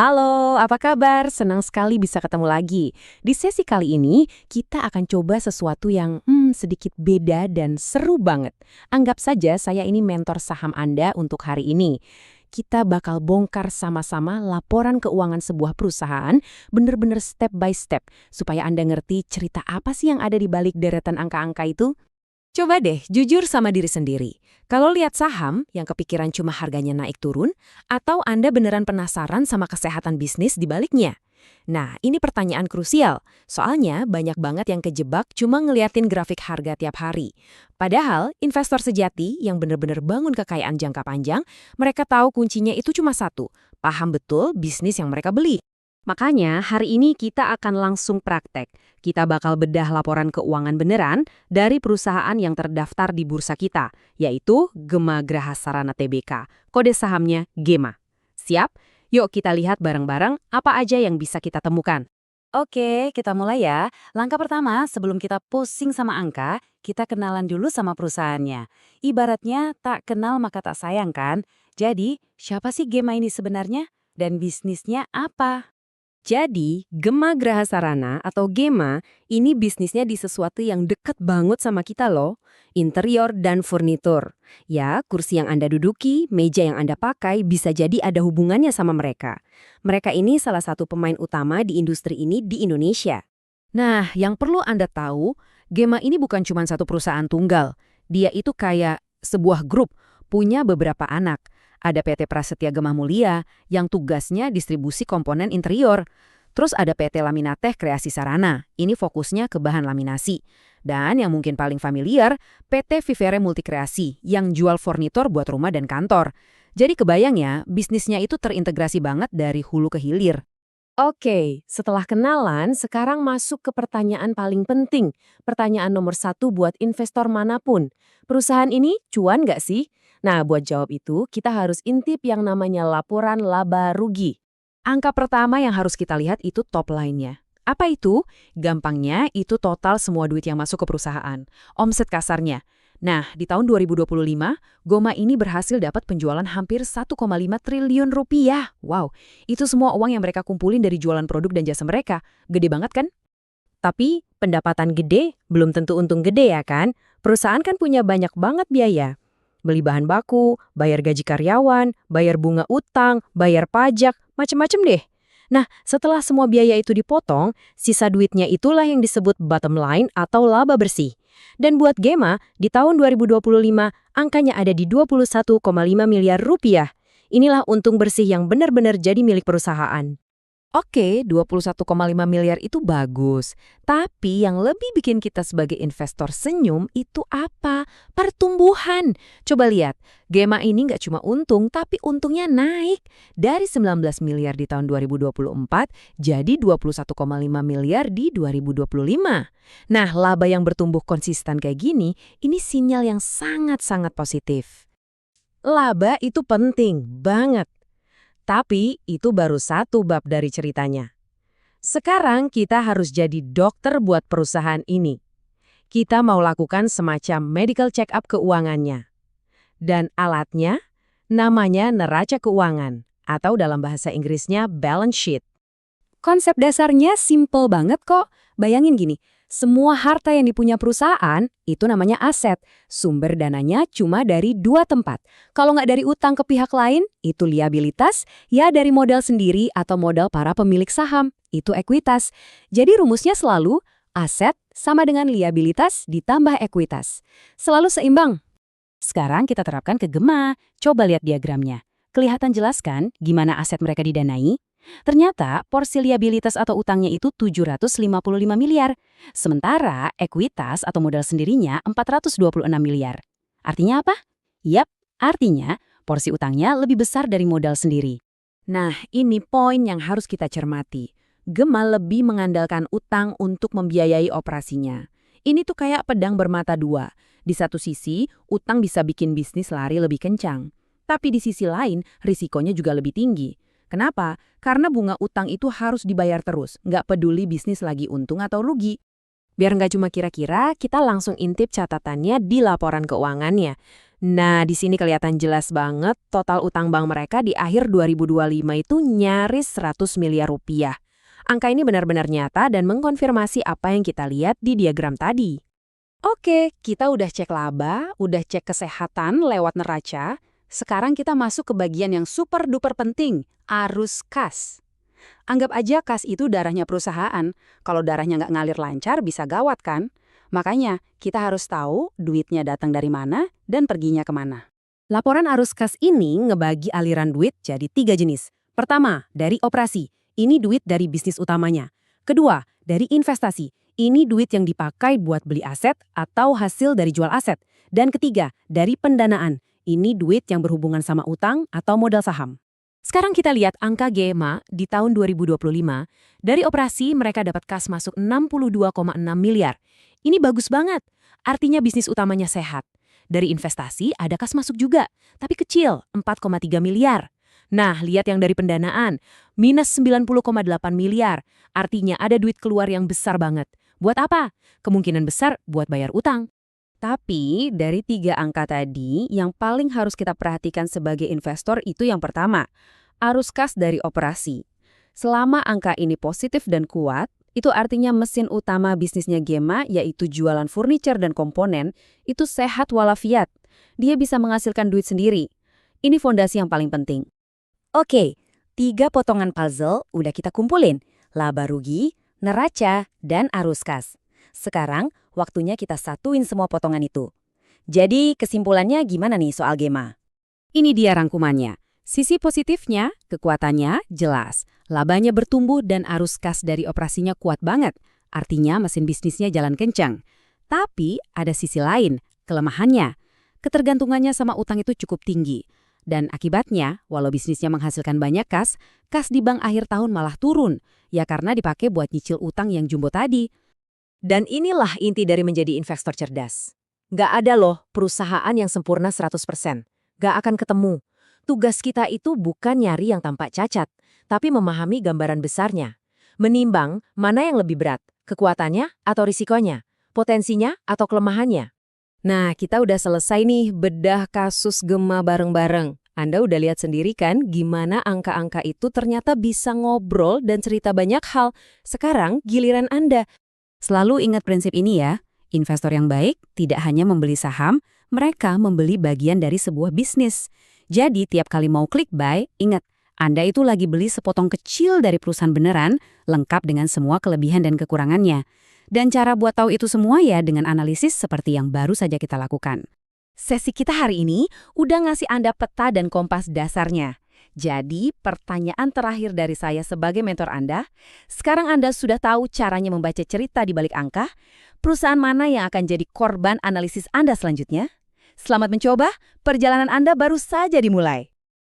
Halo, apa kabar? Senang sekali bisa ketemu lagi. Di sesi kali ini, kita akan coba sesuatu yang sedikit beda dan seru banget. Anggap saja saya ini mentor saham Anda untuk hari ini. Kita bakal bongkar sama-sama laporan keuangan sebuah perusahaan, bener-bener step by step, supaya Anda ngerti cerita apa sih yang ada di balik deretan angka-angka itu. Coba deh jujur sama diri sendiri. Kalau lihat saham yang kepikiran cuma harganya naik turun, atau Anda beneran penasaran sama kesehatan bisnis di baliknya? Nah, ini pertanyaan krusial. Soalnya banyak banget yang kejebak cuma ngeliatin grafik harga tiap hari. Padahal investor sejati yang bener-bener bangun kekayaan jangka panjang, mereka tahu kuncinya itu cuma satu, paham betul bisnis yang mereka beli. Makanya hari ini kita akan langsung praktek. Kita bakal bedah laporan keuangan beneran dari perusahaan yang terdaftar di bursa kita, yaitu Gema Graha Sarana Tbk. Kode sahamnya GEMA. Siap? Yuk kita lihat bareng-bareng apa aja yang bisa kita temukan. Oke, kita mulai ya. Langkah pertama, sebelum kita pusing sama angka, kita kenalan dulu sama perusahaannya. Ibaratnya tak kenal maka tak sayang kan? Jadi, siapa sih Gema ini sebenarnya? Dan bisnisnya apa? Jadi, Gema Graha Sarana atau GEMA ini bisnisnya di sesuatu yang dekat banget sama kita loh, interior dan furnitur. Ya, kursi yang Anda duduki, meja yang Anda pakai bisa jadi ada hubungannya sama mereka. Mereka ini salah satu pemain utama di industri ini di Indonesia. Nah, yang perlu Anda tahu, GEMA ini bukan cuma satu perusahaan tunggal. Dia itu kayak sebuah grup, punya beberapa anak. Ada PT Prasetya Gema Mulia yang tugasnya distribusi komponen interior. Terus ada PT Laminateh Kreasi Sarana, ini fokusnya ke bahan laminasi. Dan yang mungkin paling familiar, PT Vivere Multikreasi yang jual furnitur buat rumah dan kantor. Jadi kebayang ya, bisnisnya itu terintegrasi banget dari hulu ke hilir. Oke, setelah kenalan, sekarang masuk ke pertanyaan paling penting. Pertanyaan nomor satu buat investor manapun. Perusahaan ini cuan nggak sih? Nah, buat jawab itu, kita harus intip yang namanya laporan laba rugi. Angka pertama yang harus kita lihat itu top line-nya. Apa itu? Gampangnya, itu total semua duit yang masuk ke perusahaan. Omset kasarnya. Nah, di tahun 2025, Gema ini berhasil dapat penjualan hampir 1,5 triliun rupiah. Wow, itu semua uang yang mereka kumpulin dari jualan produk dan jasa mereka. Gede banget kan? Tapi, pendapatan gede belum tentu untung gede ya kan? Perusahaan kan punya banyak banget biaya. Beli bahan baku, bayar gaji karyawan, bayar bunga utang, bayar pajak, macem-macem deh. Nah, setelah semua biaya itu dipotong, sisa duitnya itulah yang disebut bottom line atau laba bersih. Dan buat Gema, di tahun 2025, angkanya ada di 21,5 miliar rupiah. Inilah untung bersih yang benar-benar jadi milik perusahaan. Oke, 21,5 miliar itu bagus. Tapi yang lebih bikin kita sebagai investor senyum itu apa? Pertumbuhan. Coba lihat, Gema ini nggak cuma untung, tapi untungnya naik. Dari 19 miliar di tahun 2024, jadi 21,5 miliar di 2025. Nah, laba yang bertumbuh konsisten kayak gini, ini sinyal yang sangat-sangat positif. Laba itu penting banget. Tapi itu baru satu bab dari ceritanya. Sekarang kita harus jadi dokter buat perusahaan ini. Kita mau lakukan semacam medical check-up keuangannya. Dan alatnya namanya neraca keuangan atau dalam bahasa Inggrisnya balance sheet. Konsep dasarnya simple banget kok. Bayangin gini, semua harta yang dipunya perusahaan itu namanya aset. Sumber dananya cuma dari dua tempat. Kalau nggak dari utang ke pihak lain, itu liabilitas. Ya dari modal sendiri atau modal para pemilik saham, itu ekuitas. Jadi rumusnya selalu aset sama dengan liabilitas ditambah ekuitas. Selalu seimbang. Sekarang kita terapkan ke Gema. Coba lihat diagramnya. Kelihatan jelas kan gimana aset mereka didanai? Ternyata porsi liabilitas atau utangnya itu 755 miliar, sementara ekuitas atau modal sendirinya 426 miliar. Artinya apa? Yap, artinya porsi utangnya lebih besar dari modal sendiri. Nah, ini poin yang harus kita cermati. Gema lebih mengandalkan utang untuk membiayai operasinya. Ini tuh kayak pedang bermata dua. Di satu sisi, utang bisa bikin bisnis lari lebih kencang. Tapi di sisi lain, risikonya juga lebih tinggi. Kenapa? Karena bunga utang itu harus dibayar terus, nggak peduli bisnis lagi untung atau rugi. Biar nggak cuma kira-kira, kita langsung intip catatannya di laporan keuangannya. Nah, di sini kelihatan jelas banget total utang bank mereka di akhir 2025 itu nyaris 100 miliar rupiah. Angka ini benar-benar nyata dan mengkonfirmasi apa yang kita lihat di diagram tadi. Oke, kita udah cek laba, udah cek kesehatan lewat neraca. Sekarang kita masuk ke bagian yang super duper penting, arus kas. Anggap aja kas itu darahnya perusahaan. Kalau darahnya nggak ngalir lancar bisa gawat kan? Makanya, kita harus tahu duitnya datang dari mana dan perginya kemana. Laporan arus kas ini ngebagi aliran duit jadi 3 jenis. Pertama, dari operasi. Ini duit dari bisnis utamanya. Kedua, dari investasi. Ini duit yang dipakai buat beli aset atau hasil dari jual aset. Dan ketiga, dari pendanaan. Ini duit yang berhubungan sama utang atau modal saham. Sekarang kita lihat angka GEMA di tahun 2025. Dari operasi mereka dapat kas masuk 62,6 miliar. Ini bagus banget. Artinya bisnis utamanya sehat. Dari investasi ada kas masuk juga, tapi kecil, 4,3 miliar. Nah, lihat yang dari pendanaan, minus 90,8 miliar. Artinya ada duit keluar yang besar banget. Buat apa? Kemungkinan besar buat bayar utang. Tapi dari 3 angka tadi, yang paling harus kita perhatikan sebagai investor itu yang pertama, arus kas dari operasi. Selama angka ini positif dan kuat, itu artinya mesin utama bisnisnya GEMA, yaitu jualan furniture dan komponen, itu sehat walafiat. Dia bisa menghasilkan duit sendiri. Ini fondasi yang paling penting. Oke, 3 potongan puzzle udah kita kumpulin. Laba rugi, neraca, dan arus kas. Sekarang, waktunya kita satuin semua potongan itu. Jadi, kesimpulannya gimana nih soal GEMA? Ini dia rangkumannya. Sisi positifnya, kekuatannya jelas. Labanya bertumbuh dan arus kas dari operasinya kuat banget. Artinya mesin bisnisnya jalan kencang. Tapi ada sisi lain, kelemahannya. Ketergantungannya sama utang itu cukup tinggi. Dan akibatnya, walau bisnisnya menghasilkan banyak kas di bank akhir tahun malah turun. Ya karena dipakai buat nyicil utang yang jumbo tadi. Dan inilah inti dari menjadi investor cerdas. Nggak ada loh perusahaan yang sempurna 100%. Nggak akan ketemu. Tugas kita itu bukan nyari yang tampak cacat, tapi memahami gambaran besarnya. Menimbang mana yang lebih berat, kekuatannya atau risikonya, potensinya atau kelemahannya. Nah, kita udah selesai nih bedah kasus GEMA bareng-bareng. Anda udah lihat sendiri kan gimana angka-angka itu ternyata bisa ngobrol dan cerita banyak hal. Sekarang giliran Anda. Selalu ingat prinsip ini ya, investor yang baik tidak hanya membeli saham, mereka membeli bagian dari sebuah bisnis. Jadi tiap kali mau klik buy, ingat, Anda itu lagi beli sepotong kecil dari perusahaan beneran, lengkap dengan semua kelebihan dan kekurangannya. Dan cara buat tahu itu semua ya dengan analisis seperti yang baru saja kita lakukan. Sesi kita hari ini udah ngasih Anda peta dan kompas dasarnya. Jadi, pertanyaan terakhir dari saya sebagai mentor Anda, sekarang Anda sudah tahu caranya membaca cerita di balik angka, perusahaan mana yang akan jadi korban analisis Anda selanjutnya? Selamat mencoba, perjalanan Anda baru saja dimulai.